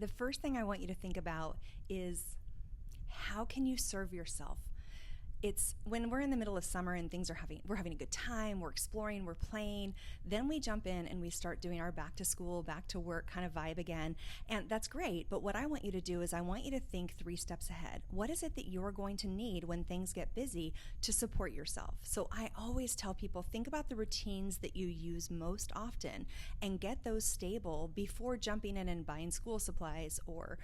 The first thing I want you to think about is how can you serve yourself? It's when we're in the middle of summer and we're having a good time, we're exploring, we're playing, then we jump in and we start doing our back to school, back to work kind of vibe again. And that's great. But what I want you to do is I want you to think 3 steps ahead. What is it that you're going to need when things get busy to support yourself? So I always tell people, think about the routines that you use most often and get those stable before jumping in and buying school supplies or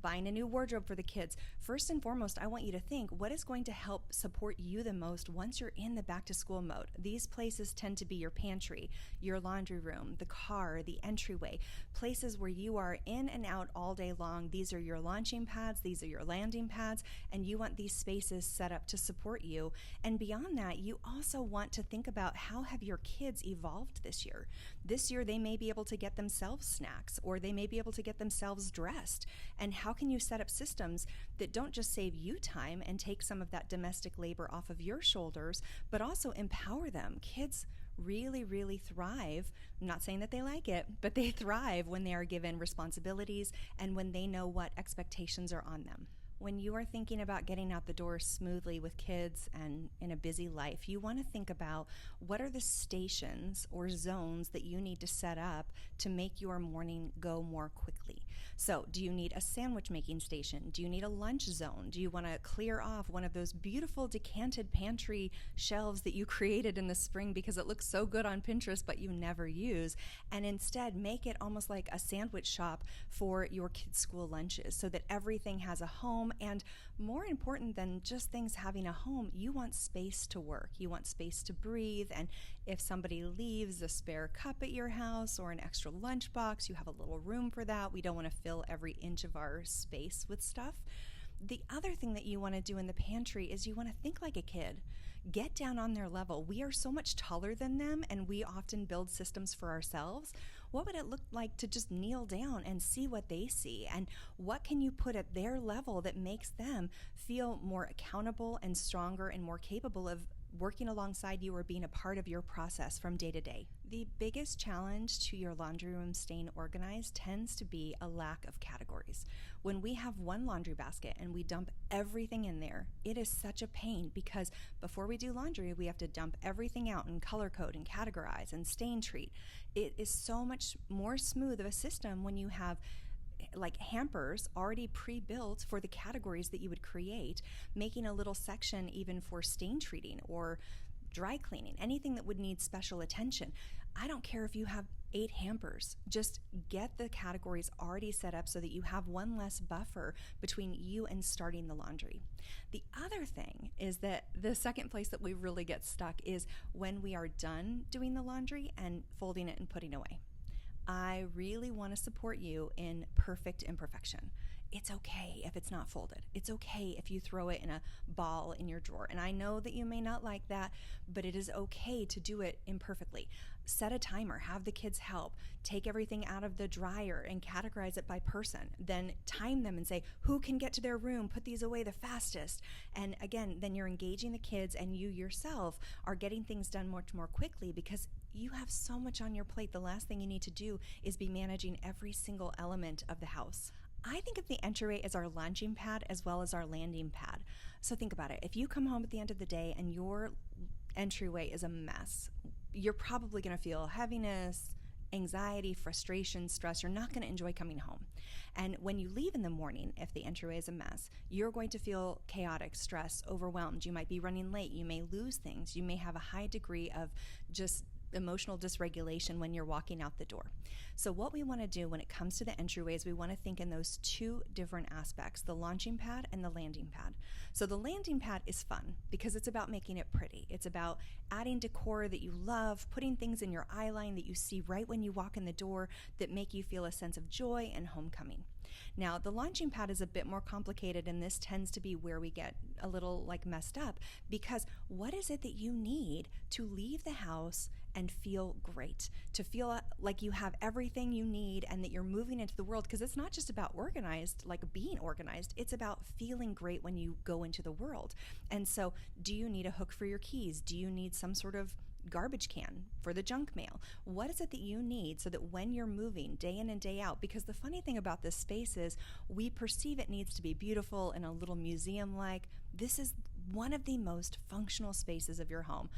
buying a new wardrobe for the kids. First and foremost, I want you to think what is going to help support you the most once you're in the back to school mode. These places tend to be your pantry, your laundry room, the car, the entryway, places where you are in and out all day long. These are your launching pads, these are your landing pads, and you want these spaces set up to support you. And beyond that, you also want to think about how have your kids evolved this year. This year, they may be able to get themselves snacks, or they may be able to get themselves dressed. And how can you set up systems that don't just save you time and take some of that domestic labor off of your shoulders, but also empower them? Kids really, really thrive. I'm not saying that they like it, but they thrive when they are given responsibilities and when they know what expectations are on them. When you are thinking about getting out the door smoothly with kids and in a busy life, you want to think about what are the stations or zones that you need to set up to make your morning go more quickly. So do you need a sandwich making station? Do you need a lunch zone? Do you want to clear off one of those beautiful decanted pantry shelves that you created in the spring because it looks so good on Pinterest but you never use, and instead make it almost like a sandwich shop for your kids' school lunches so that everything has a home? And more important than just things having a home, you want space to work. You want space to breathe. And if somebody leaves a spare cup at your house or an extra lunchbox, you have a little room for that. We don't want to fill every inch of our space with stuff. The other thing that you want to do in the pantry is you want to think like a kid. Get down on their level. We are so much taller than them, and we often build systems for ourselves. What would it look like to just kneel down and see what they see? And what can you put at their level that makes them feel more accountable and stronger and more capable of working alongside you or being a part of your process from day to day? The biggest challenge to your laundry room staying organized tends to be a lack of categories. When we have one laundry basket and we dump everything in there, it is such a pain because before we do laundry, we have to dump everything out and color code and categorize and stain treat. It is so much more smooth of a system when you have like hampers already pre-built for the categories that you would create, making a little section even for stain treating or dry cleaning, anything that would need special attention. I don't care if you have 8 hampers, just get the categories already set up so that you have one less buffer between you and starting the laundry. The other thing is that the second place that we really get stuck is when we are done doing the laundry and folding it and putting away. I really want to support you in perfect imperfection. It's okay if it's not folded. It's okay if you throw it in a ball in your drawer. And I know that you may not like that, but it is okay to do it imperfectly. Set a timer, have the kids help, take everything out of the dryer and categorize it by person. Then time them and say, who can get to their room, put these away the fastest. And again, then you're engaging the kids and you yourself are getting things done much more quickly because you have so much on your plate. The last thing you need to do is be managing every single element of the house. I think of the entryway as our launching pad as well as our landing pad. So think about it. If you come home at the end of the day and your entryway is a mess, you're probably going to feel heaviness, anxiety, frustration, stress. You're not going to enjoy coming home. And when you leave in the morning, if the entryway is a mess, you're going to feel chaotic, stressed, overwhelmed. You might be running late. You may lose things. You may have a high degree of just emotional dysregulation when you're walking out the door. So what we want to do when it comes to the entryways, we want to think in those 2 different aspects, the launching pad and the landing pad. So the landing pad is fun because it's about making it pretty. It's about adding decor that you love, putting things in your eye line that you see right when you walk in the door that make you feel a sense of joy and homecoming. Now, the launching pad is a bit more complicated, and this tends to be where we get a little messed up because what is it that you need to leave the house and feel great, to feel like you have everything you need and that you're moving into the world? Because it's not just about organized, like being organized, it's about feeling great when you go into the world. And so do you need a hook for your keys? Do you need some sort of garbage can for the junk mail? What is it that you need so that when you're moving day in and day out, because the funny thing about this space is we perceive it needs to be beautiful and a little museum-like. This is one of the most functional spaces of your home.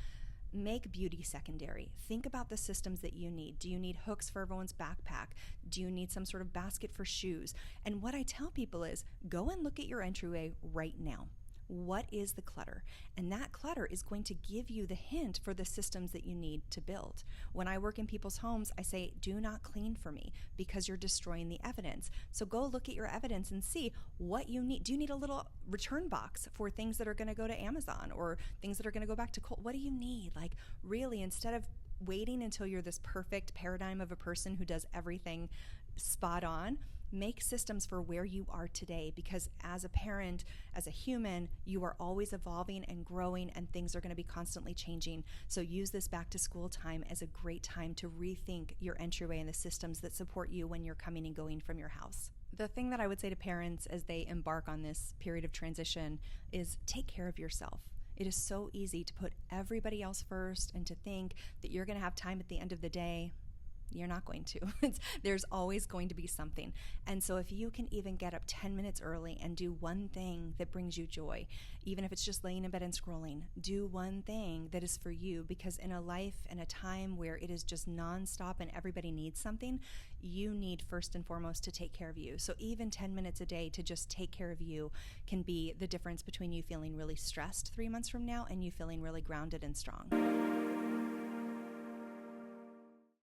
Make beauty secondary. Think about the systems that you need. Do you need hooks for everyone's backpack? Do you need some sort of basket for shoes? And what I tell people is go and look at your entryway right now. What is the clutter? And that clutter is going to give you the hint for the systems that you need to build. When I work in people's homes, I say, do not clean for me because you're destroying the evidence. So go look at your evidence and see what you need. Do you need a little return box for things that are going to go to Amazon or things that are going to go back to Colt? What do you need? Like really, instead of waiting until you're this perfect paradigm of a person who does everything spot on, make systems for where you are today, because as a parent, as a human, you are always evolving and growing and things are going to be constantly changing. So use this back to school time as a great time to rethink your entryway and the systems that support you when you're coming and going from your house. The thing that I would say to parents as they embark on this period of transition is take care of yourself. It is so easy to put everybody else first and to think that you're going to have time at the end of the day. You're not going to. There's always going to be something. And so if you can even get up 10 minutes early and do one thing that brings you joy, even if it's just laying in bed and scrolling, do one thing that is for you, because in a life and a time where it is just nonstop and everybody needs something, you need first and foremost to take care of you. So even 10 minutes a day to just take care of you can be the difference between you feeling really stressed 3 months from now and you feeling really grounded and strong.